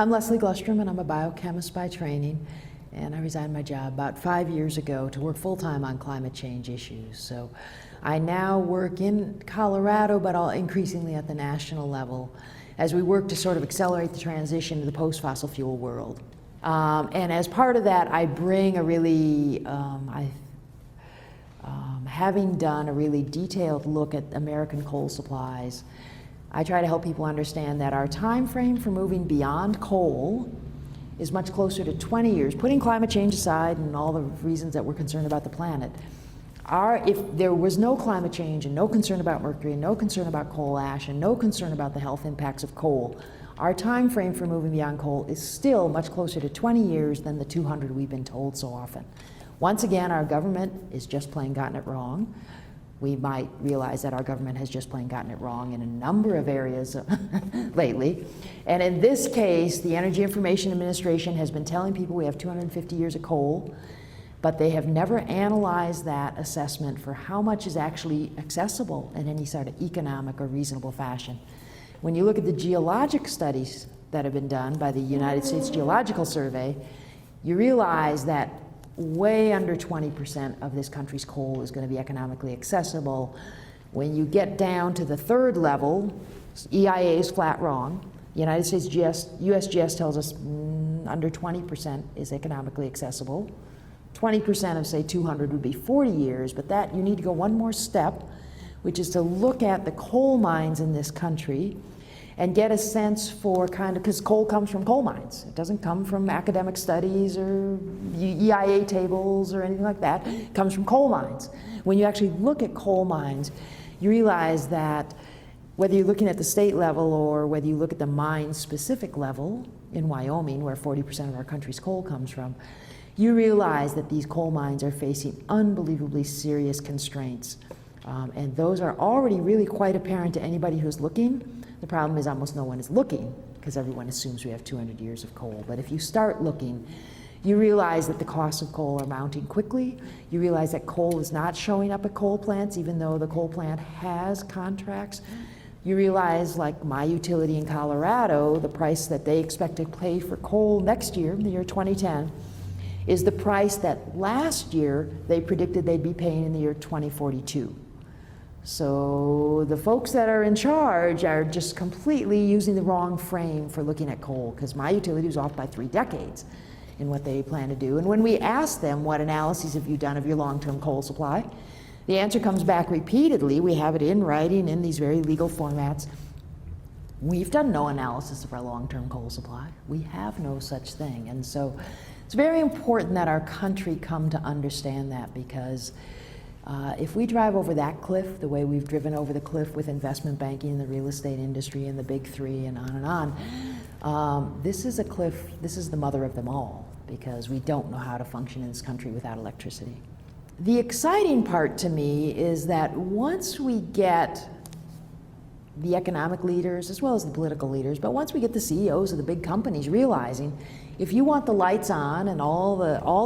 I'm Leslie Glustrom, and I'm a biochemist by training, and I resigned my job about 5 years ago to work full-time on climate change issues. So I now work in Colorado, but increasingly at the national level, as we work to sort of accelerate the transition to the post-fossil fuel world. And as part of that, I bring a really, having done a really detailed look at American coal supplies, I try to help people understand that our time frame for moving beyond coal is much closer to 20 years, putting climate change aside and all the reasons that we're concerned about the planet. If there was no climate change and no concern about mercury and no concern about coal ash and no concern about the health impacts of coal, our time frame for moving beyond coal is still much closer to 20 years than the 200 we've been told so often. Once again, our government is just plain gotten it wrong. We might realize that our government has just plain gotten it wrong in a number of areas lately. And in this case, the Energy Information Administration has been telling people we have 250 years of coal, but they have never analyzed that assessment for how much is actually accessible in any sort of economic or reasonable fashion. When you look at the geologic studies that have been done by the United States Geological Survey, you realize that way under 20% of this country's coal is going to be economically accessible. When you get down to the third level, EIA is flat wrong. The United States USGS tells us under 20% is economically accessible. 20% of, say, 200 would be 40 years, but that you need to go one more step, which is to look at the coal mines in this country and get a sense for because coal comes from coal mines. It doesn't come from academic studies or EIA tables or anything like that. It comes from coal mines. When you actually look at coal mines, you realize that whether you're looking at the state level or whether you look at the mine-specific level in Wyoming, where 40% of our country's coal comes from, you realize that these coal mines are facing unbelievably serious constraints. And those are already really quite apparent to anybody who's looking. The problem is almost no one is looking because everyone assumes we have 200 years of coal. But if you start looking, you realize that the costs of coal are mounting quickly. You realize that coal is not showing up at coal plants, even though the coal plant has contracts. You realize, like my utility in Colorado, the price that they expect to pay for coal next year, the year 2010, is the price that last year they predicted they'd be paying in the year 2042. So the folks that are in charge are just completely using the wrong frame for looking at coal, because my utility was off by 3 decades in what they plan to do. And when we ask them, what analyses have you done of your long-term coal supply, the answer comes back repeatedly. We have it in writing in these very legal formats. We've done no analysis of our long-term coal supply. We have no such thing. And so it's very important that our country come to understand that, because if we drive over that cliff the way we've driven over the cliff with investment banking and the real estate industry and the big three and on, this is a cliff, this is the mother of them all, because we don't know how to function in this country without electricity. The exciting part to me is that once we get the economic leaders as well as the political leaders, but once we get the CEOs of the big companies realizing if you want the lights on and all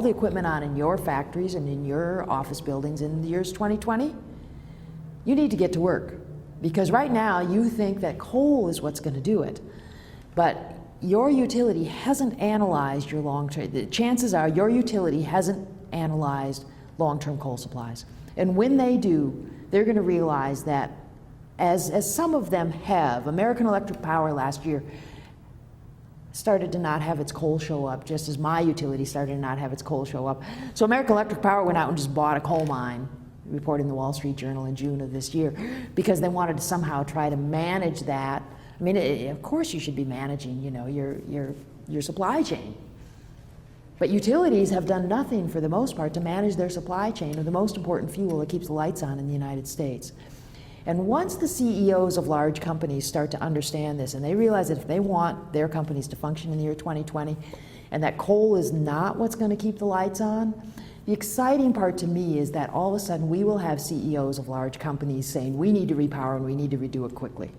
the equipment on in your factories and in your office buildings in the years 2020, you need to get to work. Because right now you think that coal is what's going to do it. But your utility hasn't analyzed your long-term, the chances are your utility hasn't analyzed long-term coal supplies. And when they do, they're going to realize that as some of them have, American Electric Power last year started to not have its coal show up, just as my utility started to not have its coal show up. So American Electric Power went out and just bought a coal mine, reporting in the Wall Street Journal in June of this year, because they wanted to somehow try to manage that. I mean, of course you should be managing, your supply chain. But utilities have done nothing for the most part to manage their supply chain of the most important fuel that keeps the lights on in the United States. And once the CEOs of large companies start to understand this, and they realize that if they want their companies to function in the year 2020, and that coal is not what's going to keep the lights on, the exciting part to me is that all of a sudden we will have CEOs of large companies saying we need to repower and we need to redo it quickly.